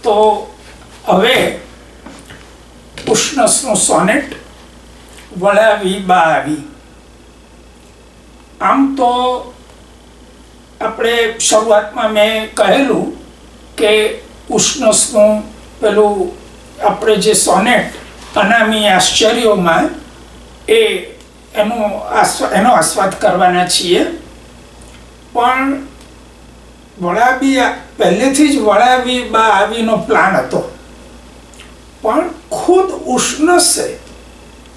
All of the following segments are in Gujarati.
તો હવે ઉષ્ણસનું સોનેટ વળાવી બાવી. આમ તો આપણે શરૂઆતમાં મેં કહેલું કે ઉષ્ણસનું પેલું આપણે જે સોનેટ અનામી આશ્ચર્યોમાં એનો આસ્વાદ કરવાના છીએ. પણ વળાવી પહેલેથી જ વળાવી બા આવીનો પ્લાન હતો, પણ ખુદ ઉષ્ણસે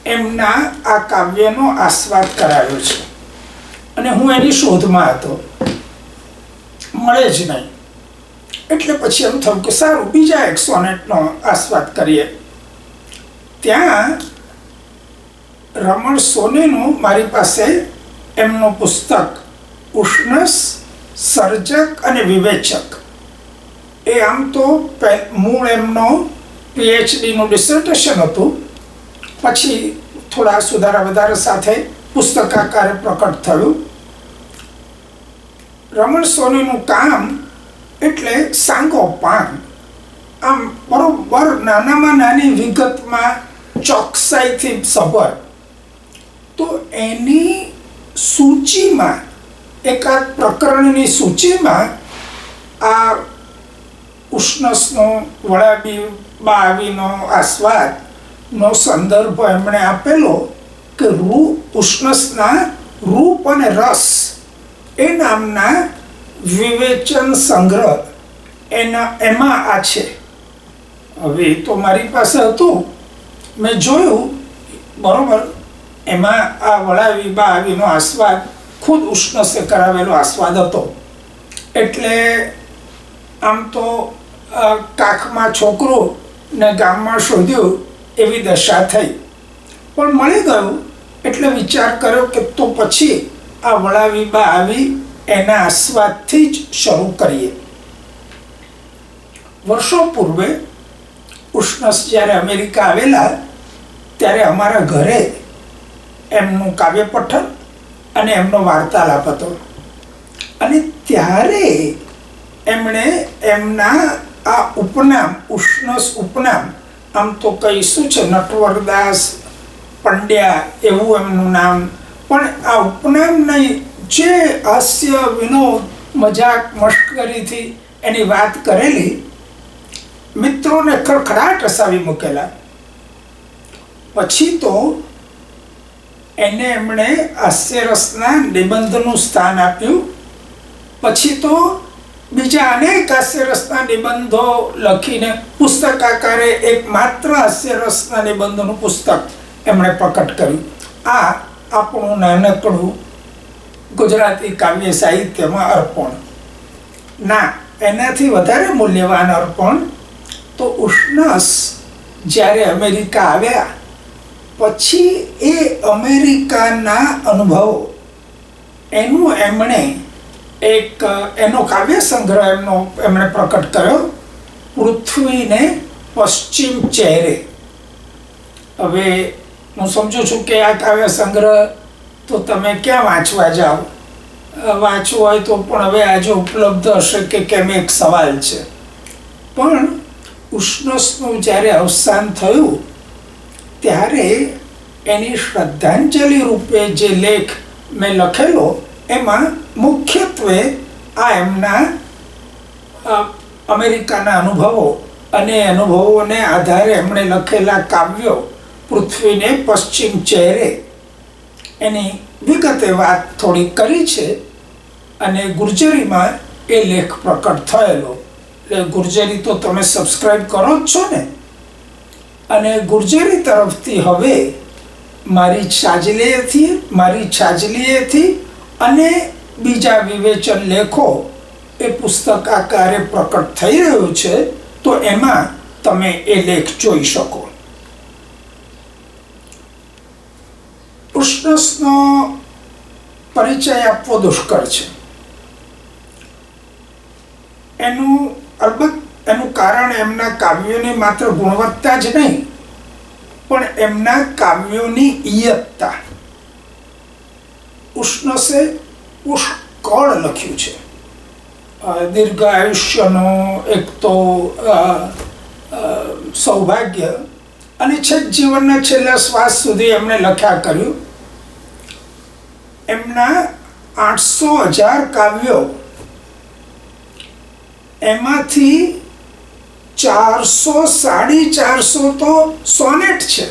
એમના આ કાવ્યનો આસ્વાદ કરાવ્યો છે અને હું એની શોધમાં હતો, મળે જ નહીં. એટલે પછી એમ થયું કે સારું બીજા એક સોનેટનો આસ્વાદ કરીએ. ત્યાં રમણ સોનીનું મારી પાસે એમનું પુસ્તક ઉષ્ણસ સર્જક અને વિવેચક, એ આમ તો મૂળ એમનો પીએચડીનું ડિસર્ટેશન હતું, પછી થોડા સુધારા વધારા સાથે પુસ્તકાકારે પ્રકટ થયું. રમણ સોનીનું કામ એટલે સાંગોપાંગ, આમ બરોબર નાનામાં નાની વિગતમાં ચોકસાઈથી સભર. તો એની સૂચિમાં, એકાદ પ્રકરણની સૂચિમાં આ ઉષ્ણસનો વળાવી બાવીનો આસ્વાદનો સંદર્ભ એમણે આપેલો કે ઉષ્ણસના રૂપ અને રસ એ નામના વિવેચન સંગ્રહ એમાં આ છે. હવે તો મારી પાસે હતું, મેં જોયું બરોબર, એમાં આ વળાવી બાવીનો આસ્વાદ ખુદ ઉષ્ણસે કરાવેલો આસ્વાદ હતો. એટલે આમ તો કાખમાં છોકરો ને ગામમાં શોધ્યું એવી દશા થઈ, પણ મળી ગયું. એટલે વિચાર કર્યો કે તો પછી આ વળાવી બાવી એના આસ્વાદથી જ શરૂ કરીએ. વર્ષો પૂર્વે ઉષ્ણસ જ્યારે અમેરિકા આવેલા ત્યારે અમારા ઘરે એમનું કાવ્ય પઠન અને એમનો વાર્તાલાપ હતો. અને ત્યારે એમણે એમના આ ઉપનામ ઉષ્ણસ ઉપનામ, આમ તો કહીશું છે નટવરદાસ પંડ્યા એવું એમનું નામ, પણ આ ઉપનામની જે હાસ્ય વિનોદ મજાક મશ્કરીથી એની વાત કરેલી, મિત્રોને ખડખડાટ હસાવી મૂકેલા. પછી તો એને એમણે હાસ્યરસના નિબંધનું સ્થાન આપ્યું. પછી તો બીજા અનેક હાસ્યરસના નિબંધો લખીને પુસ્તક આકારે એક માત્ર હાસ્યરસના નિબંધોનું પુસ્તક એમણે પ્રકટ કર્યું. આ આપણું નાનકડું ગુજરાતી કાવ્ય સાહિત્યમાં અર્પણ. ના, એનાથી વધારે મૂલ્યવાન અર્પણ તો ઉષ્ણસ જ્યારે અમેરિકા આવ્યા પછી એ અમેરિકાના અનુભવો એનું એમણે એનો કાવ્ય સંગ્રહ એમણે પ્રકટ કર્યો, પૃથ્વીને પશ્ચિમ ચહેરે. હવે હું સમજુ છું કે આ કાવ્ય સંગ્રહ તો તમે ક્યાં વાંચવા જાઓ, વાંચવું હોય તો પણ હવે આજે ઉપલબ્ધ હશે કે કેમ એક સવાલ છે. પણ ઉષ્ણસનું જ્યારે અવસાન થયું ત્યારે એની શ્રદ્ધાંજલિ રૂપે જે લેખ મેં લખેલો એમાં મુખ્યત્વે આ એમના અમેરિકાના અનુભવો અને અનુભવોને આધારે એમણે લખેલા કાવ્યો પૃથ્વીને પશ્ચિમ ચહેરે એની વિગતે વાત થોડી કરી છે. અને ગુર્જરીમાં એ લેખ પ્રકટ થયેલો. એટલે ગુર્જરી તો તમે સબસ્ક્રાઈબ કરો જ છો ને. અને ગુર્જરી તરફથી હવે મારી છાજલીએથી અને બીજા વિવેચન લેખો એ પુસ્તક આકારે પ્રકટ થઈ રહ્યું છે. તો એમાં તમે એ લેખ જોઈ શકો. ઉષ્ણસનો પરિચય આપવો દુષ્કર છે. એનું કારણ એમના કાવ્યોની માત્ર ગુણવત્તા જ નહીં, પણ એમના કાવ્યોની ઈયતતા. ઉષ્ણસે પુષ્કળ લખ્યું છે. દીર્ઘ આયુષ્યનો, એક તો સૌભાગ્ય, અને છેક જીવનના છેલ્લા શ્વાસ સુધી એમણે લખ્યા કર્યું. એમના 800,000 કાવ્યો, એમાંથી 400 450 તો સોનેટ છે.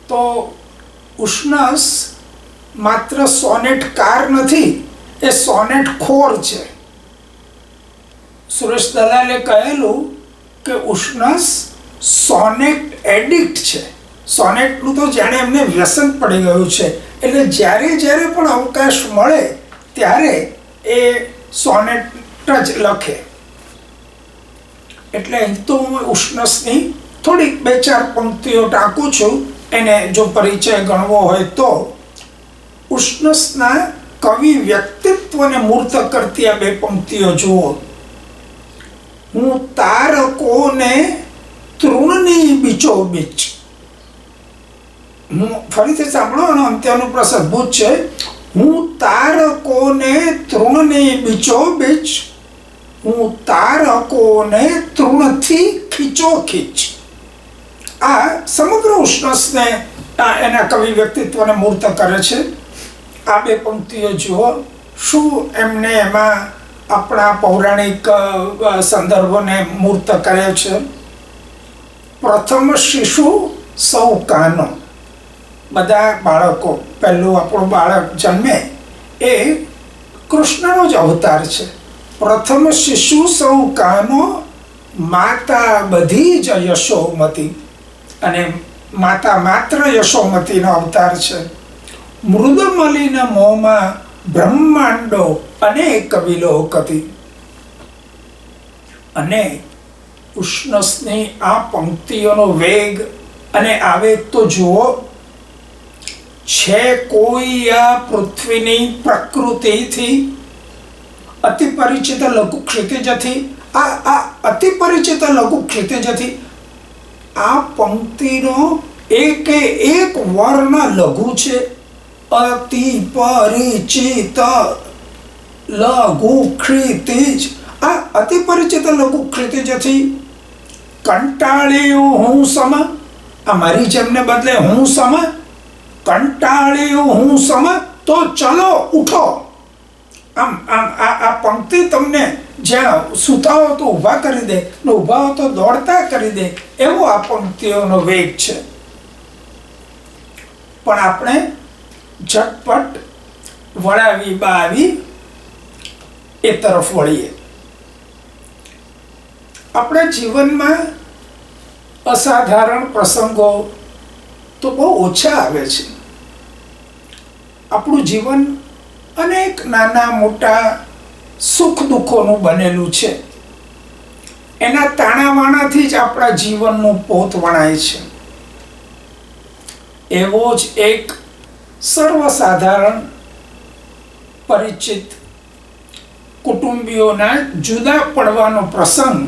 તો ઉષ્ણસ માત્ર સોનેટકાર નથી, એ સોનેટ ખોર છે. સુરેશ દલાલે કહેલું કે ઉષ્ણસ સોનેટ એડિક્ટ છે. સોનેટનું તો જાણે એમને વ્યસન પડી ગયું છે. એટલે જ્યારે જ્યારે પણ અવકાશ મળે ત્યારે એ સોનેટ જ લખે. એટલે અહીં તો હું ઉષ્ણસની થોડીક 2-4 પંક્તિઓ ટાંકું છું. એને જો પરિચય ગણવો હોય તો ઉષ્ણસના કવિ વ્યક્તિત્વને મૂર્ત કરતી આ 2 પંક્તિઓ જુઓ. હું તારકોને તૃણની બીચોબીચ, હું ફરીથી સાંભળો, અને અંત્યાનુપ્રાસ અદભુત છે. હું તારકોને તૃણની બીચોબીચ, હું તારકોને તૃણથી ખીચોખીચ. આ સમગ્ર ઉષ્ણસને એના કવિ વ્યક્તિત્વને મૂર્ત કરે છે. આ 2 પંક્તિઓ જુઓ. શું એમને એમાં આપણા પૌરાણિક સંદર્ભોને મૂર્ત કરે છે. પ્રથમ શિશુ સૌ કાનો. બધા બાળકો, પહેલું આપણું બાળક જન્મે એ કૃષ્ણનો જ અવતાર છે. પ્રથમ શિશુ સૌ કાનો, માતા બધી જ યશોમતી. અને માતા માત્ર યશોમતીનો અવતાર છે. મૃદમલિન મોમાં બ્રહ્માંડો અનેક વિલોકતી. અને ઉષ્ણસની આ પંક્તિઓનો વેગ અને આવેગ તો જુઓ. છે કોઈ આ પૃથ્વીની પ્રકૃતિથી અતિ પરિચિત લઘુ ક્ષિતિજથી. આ અતિ પરિચિત લઘુ ક્ષિતિજથી આ પંક્તિનો એકે એક વર્ણ લઘુ છે. અતિ પરિચિત લઘુ ક્ષિતિજ. આ અતિ પરિચિત લઘુ ક્ષિતિજથી કંટાળ્યું હું સમ. આ મારી જેમને બદલે હું સમ. કંટાળ્યું હું સમ તો ચલો ઉઠો. આમ આ પંક્તિ તમને જ્યાં સૂતા હો તો ઊભા કરી દે, ને ઊભા હો તો દોડતા કરી દે, એવો આ પંક્તિઓનો વેગ છે. પણ આપણે ઝટપટ વળાવી બાવી એ તરફ વળીએ. આપણા જીવનમાં અસાધારણ પ્રસંગો તો બહુ ઓછા આવે છે. આપણું જીવન અનેક નાના મોટા સુખ દુઃખોનું બનેલું છે. એના તાણાવાણાથી જ આપણા જીવનનું પોત વણાય છે. એવો જ એક સર્વસાધારણ પરિચિત કુટુંબીઓના જુદા પડવાનો પ્રસંગ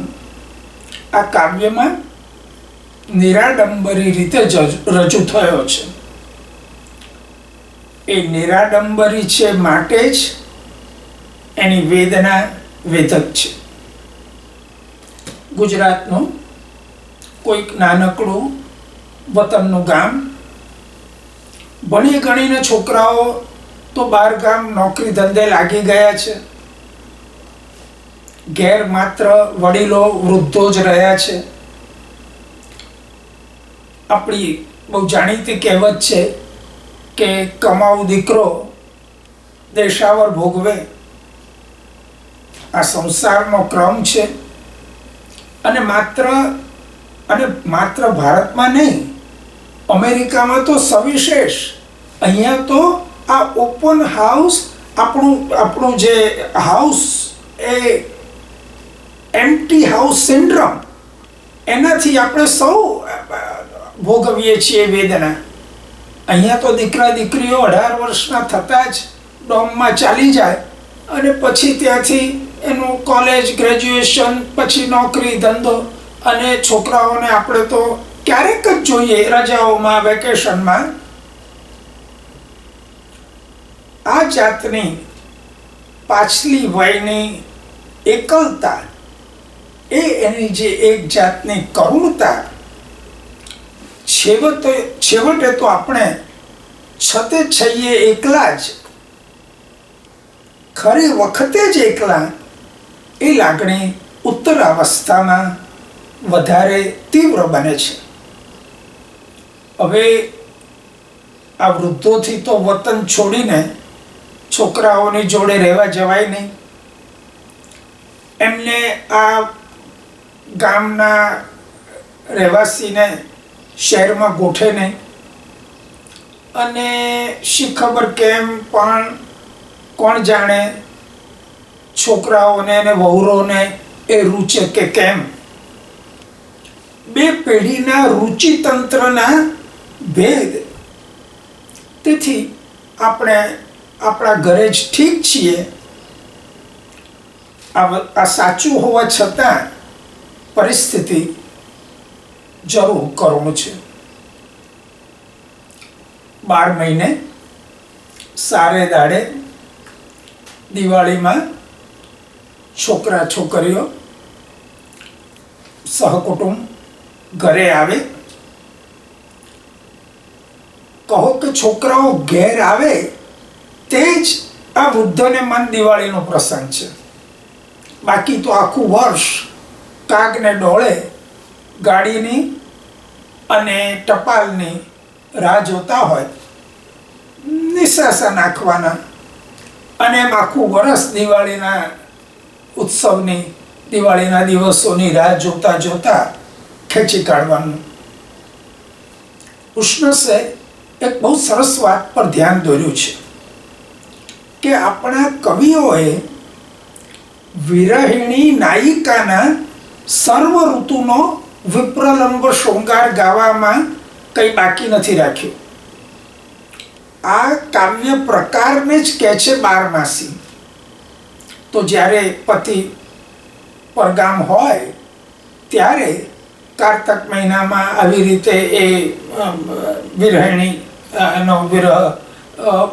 આ કાવ્યમાં નિરાડંબરી રીતે રજૂ થયો છે. એ નિરાડંબરી છે માટે જ એની વેદના વેધક છે. ગુજરાતનું કોઈક નાનકડું વતનનું ગામ. ભણી ગણીને છોકરાઓ તો બહાર ગામ નોકરી ધંધે લાગી ગયા છે. ઘેર માત્ર વડીલો વૃદ્ધો જ રહ્યા છે. આપણી બહુ જાણીતી કહેવત છે કે કમાઉ દીકરો દેશાવર ભોગવે. આ સંસારનો ક્રમ છે. અને માત્ર ભારતમાં નહીં, અમેરિકામાં તો સવિશેષ. અહીંયા તો આ ઓપન હાઉસ, આપણું જે હાઉસ એ એમ્પ્ટી હાઉસ સિન્ડ્રોમ, એનાથી આપણે સૌ ભોગવીએ છીએ વેદના. અહીંયા તો દીકરા દીકરીઓ 18 વર્ષના થતાં જ ડોમમાં ચાલી જાય અને પછી ત્યાંથી એનું કોલેજ, ગ્રેજ્યુએશન, પછી નોકરી ધંધો. અને છોકરાઓને આપણે તો ક્યારેક જ જોઈએ રજાઓમાં, વેકેશનમાં. આ જાતની પાછલી વયની એકલતા, એની જે એક જાતની કરુણતા, છેવટે તો આપણે છતે છઈએ એકલા જ, ખરી વખતે જ એકલા, એ લાગણી ઉત્તરાવસ્થામાં વધારે તીવ્ર બને છે. હવે આ વૃદ્ધોથી તો વતન છોડીને છોકરાઓની જોડે રહેવા જવાય નહીં. એમને આ ગામના રહેવાસીને શહેરમાં ગોઠે નહીં, અને શી ખબર કેમ પણ કોણ જાણે છોકરાઓને અને વહુરોને એ રૂચે કે કેમ. બે પેઢીના રુચિતંત્રના ભેદ. તેથી આપણે આપણા ઘરે જ ઠીક છીએ, આ સાચું હોવા છતાં પરિસ્થિતિ જરૂર કરુણ છે. 12 મહિને સારે દાડે દિવાળીમાં છોકરા છોકરીઓ સહકુટુંબ ઘરે આવે. કહો કે છોકરાઓ ઘેર આવે તે જ આ વૃદ્ધોને મન દિવાળીનો પ્રસંગ છે. બાકી તો આખું વર્ષ કાગને ડોળે ગાડીની અને ટપાલની રાહ જોતા હોય, નિશાસા નાખવાના, અને એમ આખું વર્ષ દિવાળીના ઉત્સવની, દિવાળીના દિવસોની રાહ જોતા જોતા ખેંચી કાઢવાનું. ઉષ્ણસે એક બહુ સરસ વાત પર ધ્યાન દોર્યું છે કે આપણા કવિઓએ વિરહિણી નાયિકાના સર્વ ઋતુનો વિપ્રલંબ શૃંગાર ગાવામાં કંઈ બાકી નથી રાખ્યું. આ કાવ્ય પ્રકારને જ કહે છે બારમાસી. તો જ્યારે પતિ પરગામ હોય ત્યારે કારતક મહિનામાં આવી રીતે એ વિરહિણી નો વિરહ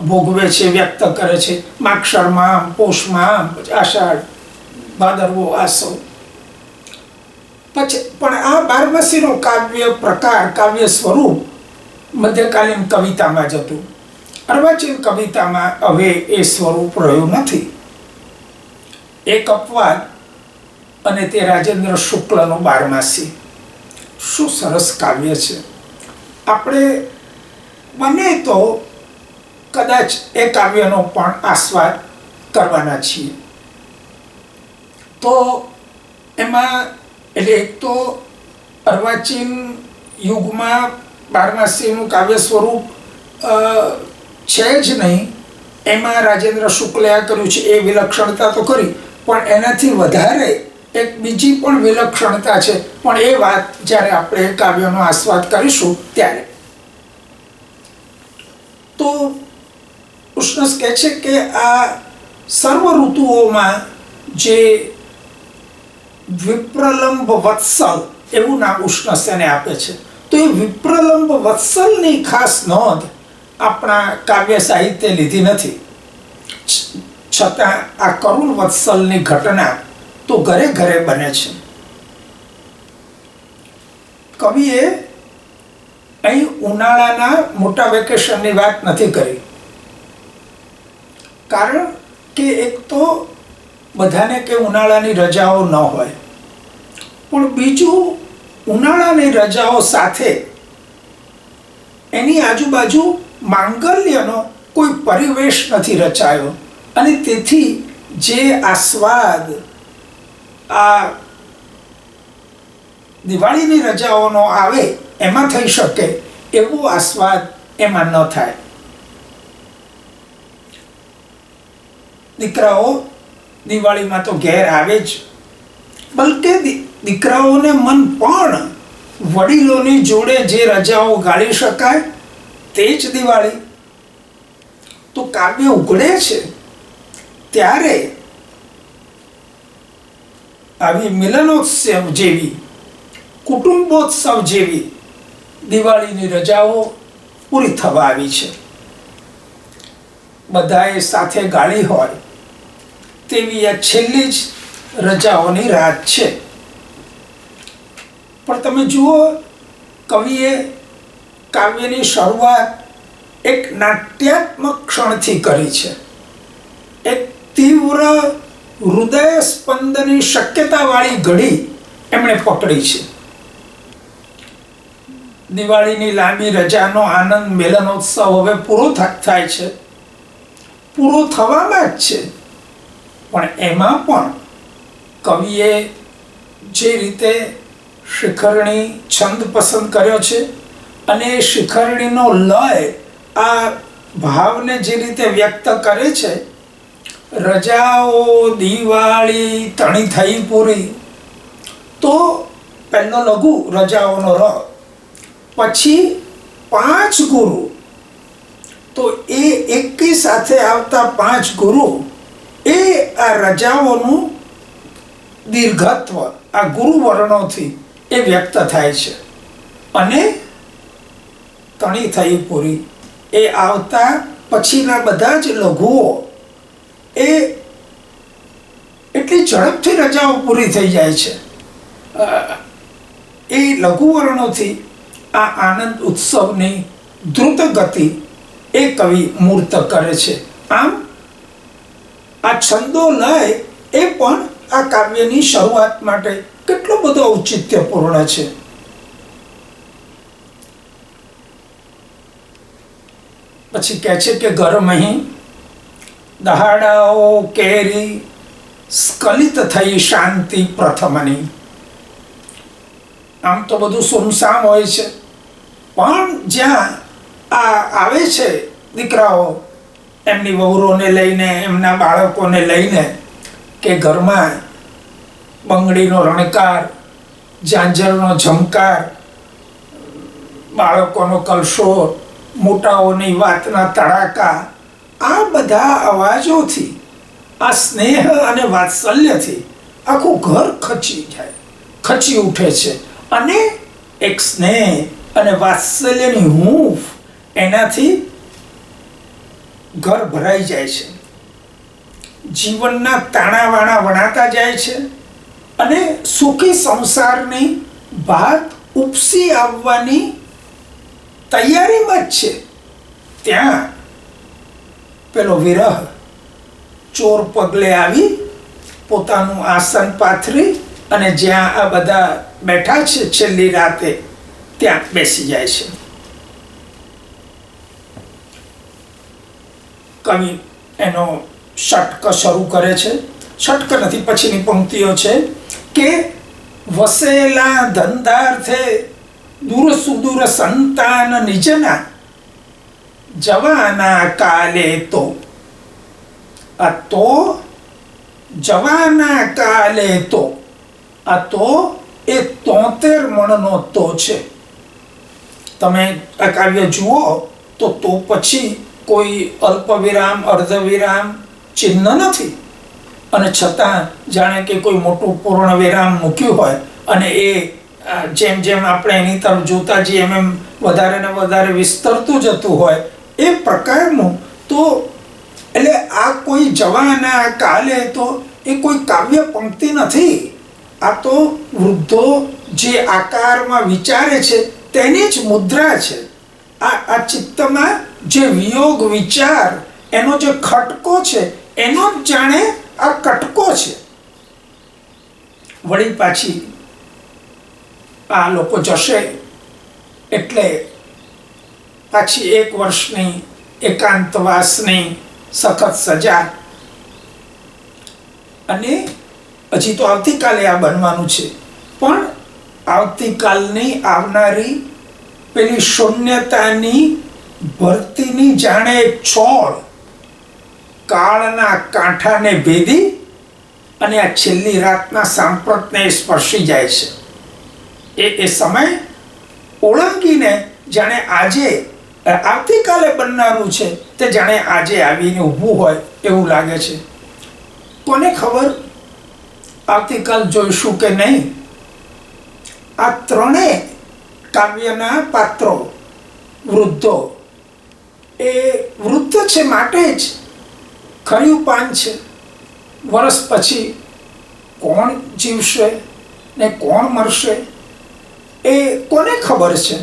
ભોગવે છે, વ્યક્ત કરે છે. માક્ષરમાં, પોષમાં, આષાઢ, ભાદરવો, આસો. પછી પણ આ બારમાસીનો કાવ્ય પ્રકાર, કાવ્ય સ્વરૂપ મધ્યકાલીન કવિતામાં જ હતું. અર્વાચીન કવિતામાં હવે એ સ્વરૂપ રહ્યું નથી. એક અપવાદ, અને તે રાજેન્દ્ર શુક્લનો બારમાસી. શું સરસ કાવ્ય છે! આપણે બને તો કદાચ એ કાવ્યનો પણ આસ્વાદ કરવાના છીએ. તો એમાં એટલે એક તો અર્વાચીન યુગમાં બારમાસીનું કાવ્ય સ્વરૂપ છે જ નહીં, એમાં રાજેન્દ્ર શુક્લે આ કર્યું છે એ વિલક્ષણતા તો ખરી, પણ એનાથી વધારે એક બીજી પણ વિલક્ષણતા છે. પણ એ વાત જ્યારે આપણે કાવ્યનો આસ્વાદ કરીશું ત્યારે. તો ઉષ્ણસ કહે છે કે આ સર્વ ઋતુઓમાં જે વિપ્રલંબ વત્સલ એવું નામ ઉષ્ણસ એને આપે છે. તો એ વિપ્રલંબ વત્સલની ખાસ નોંધ આપણા કાવ્ય સાહિત્ય લીધી નથી. છતાં આ કરુણ વત્સલની ઘટના તો ઘરે ઘરે બને છે. કવિએ અહીં ઉનાળાના મોટા વેકેશનની વાત નથી કરી, કારણ કે એક તો બધાને કે ઉનાળાની રજાઓ ન હોય, પણ બીજું ઉનાળાની રજાઓ સાથે એની આજુબાજુ માંગલ્યનો કોઈ પરિવેશ નથી રચાયો, અને તેથી જે આસ્વાદ આ દિવાળીની રજાઓનો આવે એમાં થઈ શકે એવો આસ્વાદ એમાં ન થાય. દીકરાઓ દિવાળીમાં તો ઘેર આવે જ, બલકે દીકરાઓને મન પણ વડીલોની જોડે જે રજાઓ ગાળી શકાય તે જ દિવાળી. તો કાવ્ય ઉઘડે છે ત્યારે આવી મિલનોત્સવ જેવી, કુટુંબોત્સવ જેવી દિવાળીની રજાઓ પૂરી થવા આવી છે. બધાએ સાથે ગાળી હોય તેવી આ છેલ્લી જ રજાઓની રાત છે. પણ તમે જુઓ, કવિએ કાવ્યની શરૂઆત એક નાટ્યાત્મક ક્ષણથી કરી છે. એક તીવ્ર હૃદય સ્પંદની શક્યતાવાળી ઘડી એમણે પકડી છે. દિવાળીની લાંબી રજાનો આનંદ મિલનોત્સવ હવે પૂરો થાય છે, પૂરો થવામાં જ છે. પણ એમાં પણ કવિએ જે રીતે શિખરણી છંદ પસંદ કર્યો છે અને શિખરણીનો લય આ ભાવને જે રીતે વ્યક્ત કરે છે, રજાઓ દિવાળી તણી થઈ પૂરી, તો પહેલો લઘુ રજાઓનો ર, પછી 5 ગુરુ, તો એ એકી સાથે આવતા 5 ગુરુ એ આ રજાઓનું દીર્ઘત્વ આ ગુરુ વર્ણોથી એ વ્યક્ત થાય છે. અને તણી થઈ પૂરી એ આવતા પછીના બધા જ લઘુઓ એ એટલી ઝડપથી રજાઓ પૂરી થઈ જાય છે. એ લઘુ વર્ણોથી આ આનંદ ઉત્સવની દ્રુત ગતિ એ કવિ મૂર્ત કરે છે. આમ આ છંદો લય એ પણ આ કાવ્યની શરૂઆત માટે કેટલો બધો ઔચિત્યપૂર્ણ છે. પછી કહે છે કે ઘર મહી દહાડાઓ કેરી સ્ખલિત થઈ શાંતિ પ્રથમની. આમ તો બધું સુમસામ હોય છે, પણ જ્યાં આ આવે છે દીકરાઓ એમની વહુરોને લઈને, એમના બાળકોને લઈને, કે ઘરમાં બંગડીનો રણકાર, ઝાંઝરનો ઝંકાર, બાળકોનો કલશોર, મોટાઓની વાતના તડાકા, આ બધા અવાજોથી, આ સ્નેહ અને વાત્સલ્યથી આખું ઘર ખચી ઉઠે છે. અને એક સ્નેહ અને વાત્સલ્યની હૂંફ એનાથી ઘર ભરાઈ જાય છે. જીવનના તાણાવાણા વણાતા જાય છે અને સુખી સંસારની વાત ઉપસી આવવાની તૈયારીમાં જ છે. ત્યાં પેલો વિરહ ચોર પગલે આવી પોતાનું આસન પાથરી અને જ્યાં આ બધા બેઠા છે છેલ્લી રાતે ત્યાં બેસી જાય છે. કવિ એનો ષટક શરૂ કરે છે. ષટક નથી, પછીની પંક્તિઓ છે કે વસેલા ધંધાર્થે દૂર સુદૂર સંતાન નિજના જવાના કાલે તો. આ તો જવાના કાલે તો, આ તો એ 73 મણનો તો છે. તમે આ કાવ્ય જુઓ તો પછી કોઈ અલ્પ વિરામ, અર્ધ વિરામ ચિહ્ન નથી, અને છતાં જાણે કે કોઈ મોટું પૂર્ણ વિરામ મૂક્યું હોય અને એ જેમ જેમ આપણે એની તરફ જોતા જઈએ એમ વધારે ને વધારે વિસ્તરતું જતું હોય એ પ્રકારનું. તો એટલે આ કોઈ જવાના કાલે તો એ કોઈ કાવ્ય પંક્તિ નથી. આ તો વૃદ્ધો જે આકારમાં વિચારે છે તેની જ મુદ્રા છે. આ ચિત્તમાં જે વિયોગ વિચાર, એનો જે ખટકો છે, એનો જ જાણે આ કટકો છે. વળી પાછી આ લોકો જશે એટલે પાછી 1 વર્ષની એકાંતવાસની સખત સજા. અને હજી તો આવતીકાલે આ બનવાનું છે, પણ આવતીકાલની આવનારી પેલી શૂન્યતાની ભરતીની જાણે છોડ કાળના કાંઠાને ભેદી અને આ છેલ્લી રાતના સાંપ્રતને સ્પર્શી જાય છે. એ સમય ઓળંગીને જાણે આજે આવતીકાલે બનનારું છે તે જાણે આજે આવીને ઊભું હોય એવું લાગે છે. કોને ખબર આવતીકાલ જોઈશું કે નહીં. આ ત્રણેય કાવ્યના પાત્રો વૃદ્ધો એ વૃદ્ધ છે માટે જ ખર્યું પાન છે. વર્ષ પછી કોણ જીવશે ને કોણ મરશે એ કોને ખબર છે.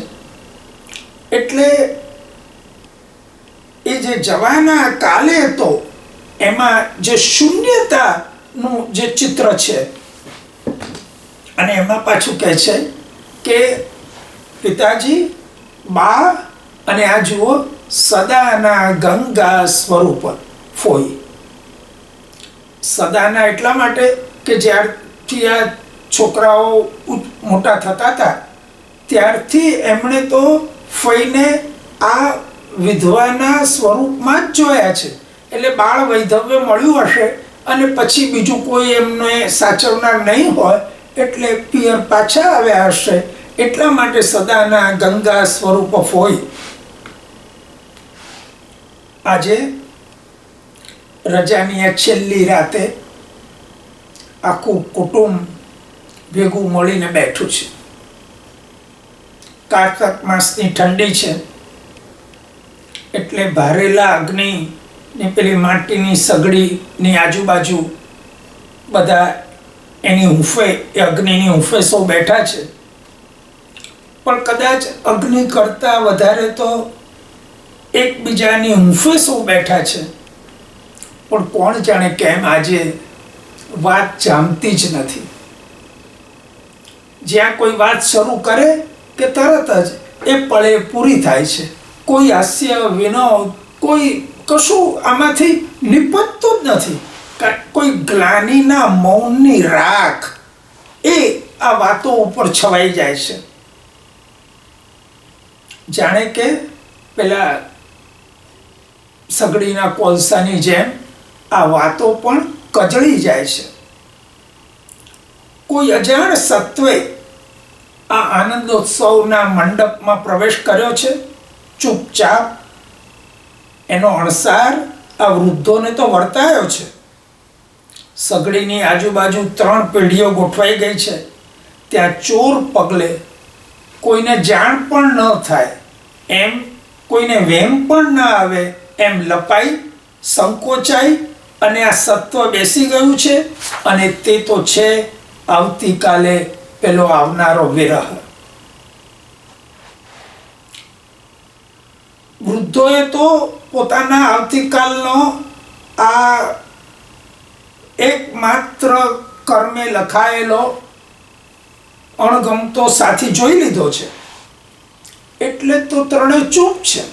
એટલે એ જે જવાના કાલે હતો એમાં જે શૂન્યતાનું જે ચિત્ર છે, અને એમાં પાછું કહે છે કે પિતાજી, બા અને આ જુઓ સદાના ગંગા સ્વરૂપ ફોઈ. સદાના એટલા માટે કે જ્યારથી આ છોકરાઓ મોટા થતા હતા ત્યારથી એમણે તો ફઈને આ વિધવાના સ્વરૂપમાં જ જોયા છે. એટલે બાળ વૈધવ્ય મળ્યું હશે અને પછી બીજું કોઈ એમને સાચવનાર નહીં હોય એટલે પિયર પાછા આવ્યા હશે. એટલા માટે સદાના ગંગા સ્વરૂપ હોય. આજે રજાની આ છેલ્લી રાતે આખું કુટુંબ ભેગું મળીને બેઠું છે. કારતક માસની ઠંડી છે એટલે ભારેલા અગ્નિની પેલી માટીની સગડીની આજુબાજુ બધા એની હૂંફે, એ અગ્નિની હૂંફે સૌ બેઠા છે. પણ કદાચ અગ્નિ કરતા વધારે તો એકબીજાની હૂંફે સૌ બેઠા છે. પણ કોણ જાણે કેમ આજે વાત જામતી જ નથી. જ્યાં કોઈ વાત શરૂ કરે કે તરત જ એ પળે પૂરી થાય છે. કોઈ હાસ્ય, વિનોદ, કોઈ કશું આમાંથી નિપજતું જ નથી. કોઈ ગ્લાનિના મૌનની રાખ એ આ વાતો ઉપર છવાઈ જાય છે. જાણે કે પેલા સગડીના કોલસાની જેમ આ વાતો પણ કજળી જાય છે. કોઈ અજાણ સત્વે આ આનંદોત્સવના મંડપમાં પ્રવેશ કર્યો છે. ચૂપચાપ એનો અણસાર આ વૃદ્ધોને તો વર્તાયો છે. સગડીની આજુબાજુ 3 પેઢીઓ ગોઠવાઈ ગઈ છે. ત્યાં ચોર પગલે, કોઈને જાણ પણ ન થાય એમ, કોઈને વહેમ પણ ન આવે એમ લપાઈ, સંકોચાઈ અને આ સત્વ બેસી ગયું છે. અને તે તો છે આવતીકાલે પેલો આવનારો વિરહ. વૃદ્ધોએ તો પોતાના આવતીકાલનો આ એકમાત્ર કર્મે લખાયેલો અણગમતો સાથી જોઈ લીધો છે. એટલે તો ત્રણે ચૂપ છે.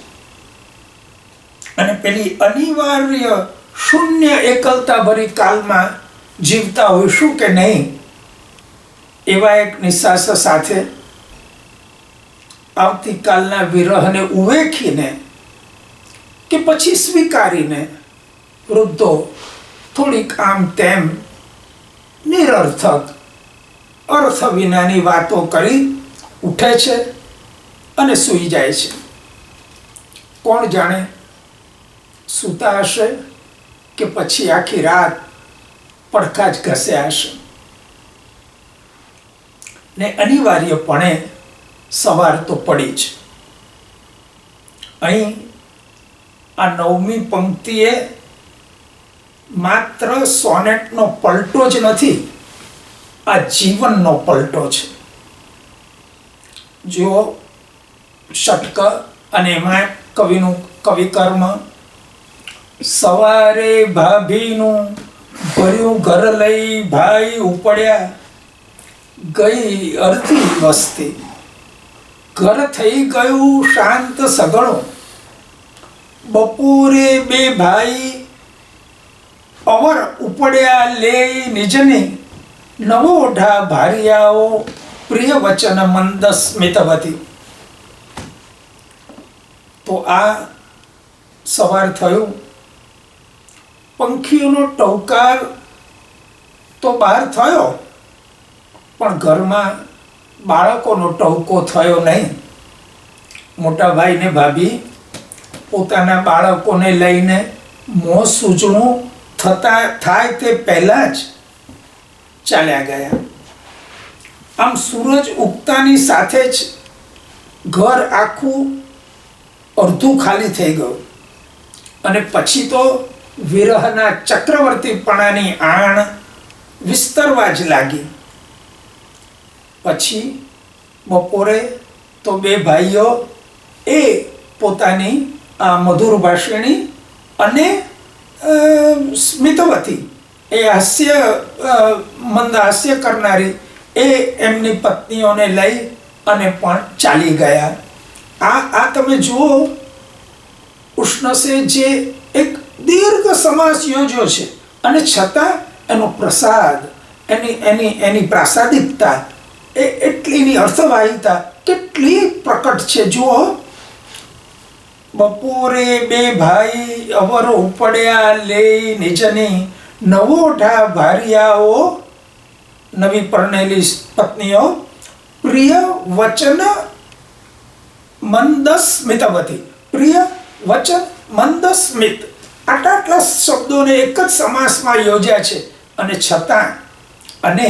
અને પેલી અનિવાર્ય શૂન્ય એકલતા ભરી કાલમાં જીવતા હોઈશું કે નહીં એવા એક નિશ્વાસ સાથે આવતીકાલના વિરહને ઉવેખીને કે પછી સ્વીકારીને વૃદ્ધો થોડીક આમ તેમ નિરર્થક, અર્થ વિનાની વાતો કરી ઉઠે છે અને સૂઈ જાય છે. કોણ જાણે સૂતા હશે કે પછી આખી રાત પડખા જ ઘસ્યા હશે. ને અનિવાર્યપણે સવાર તો પડી જ. અહીં આ 9મી પંક્તિએ માત્ર સોનેટનો પલટો જ નથી, આ જીવનનો પલટો છે. જો ષટક અને એમાં કવિનું કવિકર્મ, સવારે ભાભીનું ભર્યું ઘર લઈ ભાઈ ઉપડ્યા, ગઈ અર્ધી વસ્તી, ઘર થઈ ગયું શાંત સગળું, બપોરે 2 ભાઈ અવર ઉપડ્યા લે નિજની, નવો ઓઢા ભારિયાઓ પ્રિય વચન મંદ સ્મિતવતી. તો આ સવાર થયું. પંખીઓનો ટહુકાર તો બહાર થયો, પણ ઘરમાં બાળકોનો ટહુકો થયો નહીં. મોટા ભાઈ ને ભાભી પોતાના બાળકોને લઈને મોં સૂચણું થાય તે પહેલાં જ ચાલ્યા ગયા. આમ સૂરજ ઉગતાની સાથે જ ઘર આખું અડધું ખાલી થઈ ગયું. અને પછી તો વિરહના ચક્રવર્તીપણાની આણ વિસ્તરવા જ લાગી. પછી બપોરે તો બે ભાઈઓ એ પોતાની આ મધુર ભાષિણી અને સ્મિતવતી એ મંદ હાસ્ય કરનારી એ એમની પત્નીઓને લઈ અને પણ ચાલી ગયા. આ તમે જુઓ, ઉષ્ણસે જે એક દીર્ઘ સમાસ યોજ્યો છે અને છતાં એનો પ્રસાદ, એની પ્રાસાદિકતા, એટલીની અર્થવાહિતા કેટલી પ્રકટ છે. જુઓ, બપોરે બે ભાઈ અવરો ઉપડ્યા લઈ નિજની નવોઢા ભારિયાઓ, નવી પરણેલી પત્નીઓ, પ્રિય વચન મંદસ્મિતવતી. પ્રિય વચન મંદસ્મિત, આટલા શબ્દોને એક જ સમાસમાં યોજ્યા છે. અને છતાં અને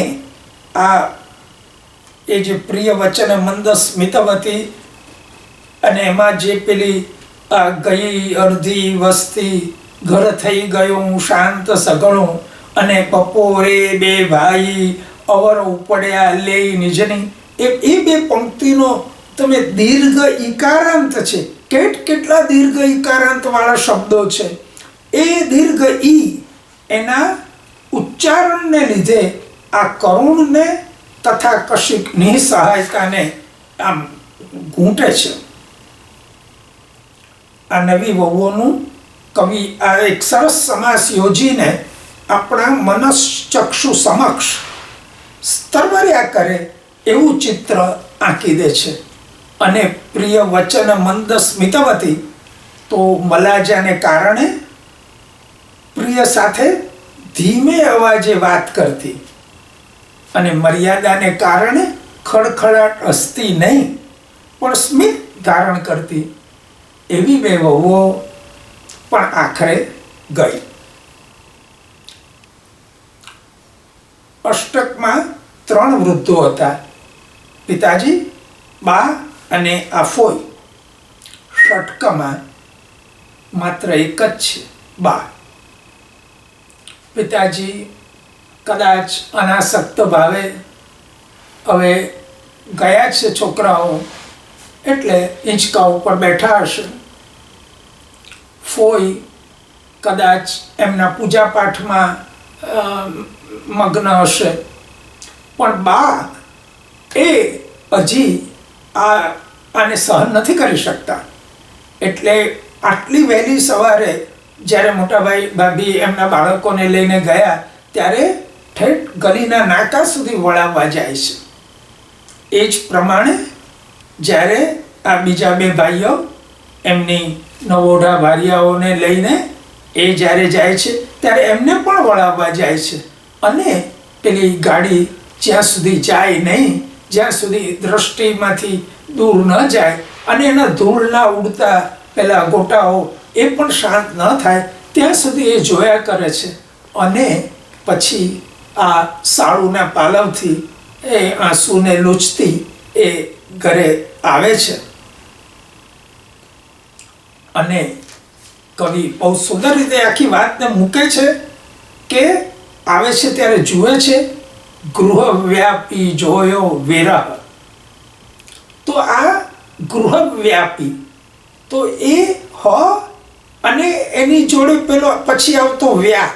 આ એ જે પ્રિય વચન મંદસ્મિતવતી અને એમાં જે પેલી ગઈ અડધી વસ્તી, ઘર થઈ ગયું શાંત સઘળું, અને બપોરે બે ભાઈ અવર ઉપડ્યા લઈ નિજની, એ બે પંક્તિનો તમે દીર્ઘ ઈકારાંત છે. કેટલા દીર્ઘ ઈકારાંત વાળા શબ્દો છે. એ દીર્ઘ ઈ એના ઉચ્ચારણને લીધે આ કરુણને તથા કશિક નિસહાયતાને આમ ઘૂંટે છે. આ નવી વહુઓનું કવિ આ એક સરસ સમાસ યોજીને આપણા મનશ્ચક્ષુ સમક્ષ સ્તરવર્યા કરે એવું ચિત્ર આંકી દે છે. અને પ્રિય વચન મંદ સ્મિતવતી તો મલાજાને કારણે પ્રિય સાથે ધીમે અવાજે વાત કરતી, અને મર્યાદાને કારણે ખડખડાટ હસતી નહીં પણ સ્મિત ધારણ કરતી. એવી બે વહુઓ પણ આખરે ગઈ. અષ્ટકમાં 3 વૃદ્ધો હતા, પિતાજી, બા અને આ ફોઈ. ષટકમાં માત્ર એક જ છે, બા. પિતાજી કદાચ અનાસક્ત ભાવે હવે ગયા છે છોકરાઓ એટલે હિંચકા ઉપર બેઠા હશે. ફોઈ કદાચ એમના પૂજા પાઠમાં મગ્ન હશે. પણ બા એ હજી આને સહન નથી કરી શકતા. એટલે આટલી વહેલી સવારે જ્યારે મોટાભાઈ ભાભી એમના બાળકોને લઈને ગયા ત્યારે ઠેઠ ગલીના નાકા સુધી વળાવવા જાય છે. એ જ પ્રમાણે જ્યારે આ બીજા બે ભાઈઓ એમની નવોઢા ભારિયાઓને લઈને એ જ્યારે જાય છે ત્યારે એમને પણ વળાવવા જાય છે. અને પેલી ગાડી જ્યાં સુધી જાય નહીં, જ્યાં સુધી દ્રષ્ટિમાંથી દૂર ન જાય અને એના ધૂળ ના ઉડતા પેલા ગોટાઓ એ પણ શાંત ન થાય ત્યાં સુધી એ જોયા કરે છે. અને પછી આ સાળુના પાલવથી એ આંસુને લૂછતી એ ઘરે આવે છે. અને કવિ બહુ સુંદર રીતે આખી વાતને મૂકે છે કે આવે છે ત્યારે જુએ છે, ગૃહવ્યાપી જોયો વિરહ. તો આ ગૃહવ્યાપી તો એ હ અને એની જોડે પેલો પછી આવતો વ્યા,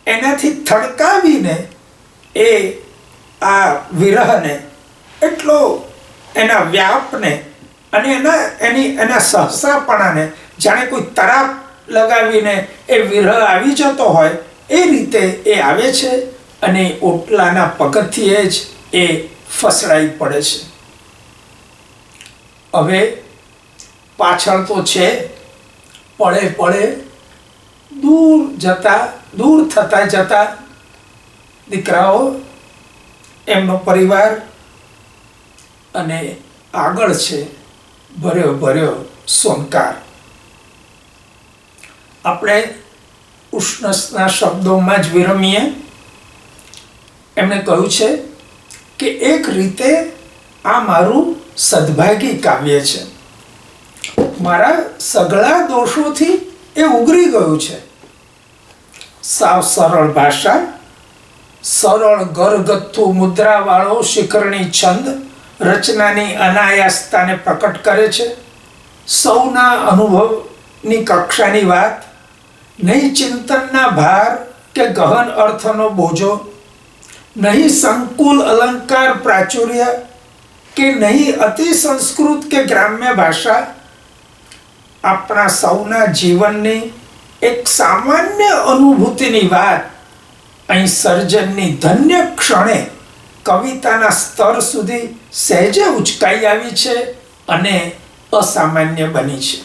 એનાથી થડકાવીને એ આ વિરહને એટલો એના વ્યાપને અને એના સહસાપણાને જાણે કોઈ તરાપ લગાવીને એ વિરહ આવી જતો હોય એ રીતે એ આવે છે. અને ઓટલાના પગથિયે જ એ ફસડાઈ પડે છે. હવે પાછળ તો છે, પળે દૂર થતા દીકરાઓ, એમનો પરિવાર, અને આગળ છે ભર્યો સોનકાર. આપણે ઉષ્ણસના શબ્દોમાં જ વિરમીએ. એમણે કહ્યું છે કે એક રીતે આ મારું સદભાગી કાવ્ય છે. મારા સઘળા દોષોથી એ ઉગરી ગયું છે. સાવ સરળ ભાષા, સરળ ઘરગથ્થુ મુદ્રાવાળો શિખરણી છંદ રચનાની અનાયાસતાને પ્રકટ કરે છે. સૌના અનુભવની કક્ષાની વાત, નહીં ચિંતનના ભાર કે ગહન અર્થનો બોજો, નહીં સંકુલ અલંકાર પ્રાચુર્ય કે નહીં અતિ સંસ્કૃત કે ગ્રામ્ય ભાષા. આપણા સૌના જીવનની એક સામાન્ય અનુભૂતિની વાત અહીં સર્જનની ધન્ય ક્ષણે કવિતાના સ્તર સુધી સહેજે ઉચકાઈ આવી છે અને અસામાન્ય બની છે.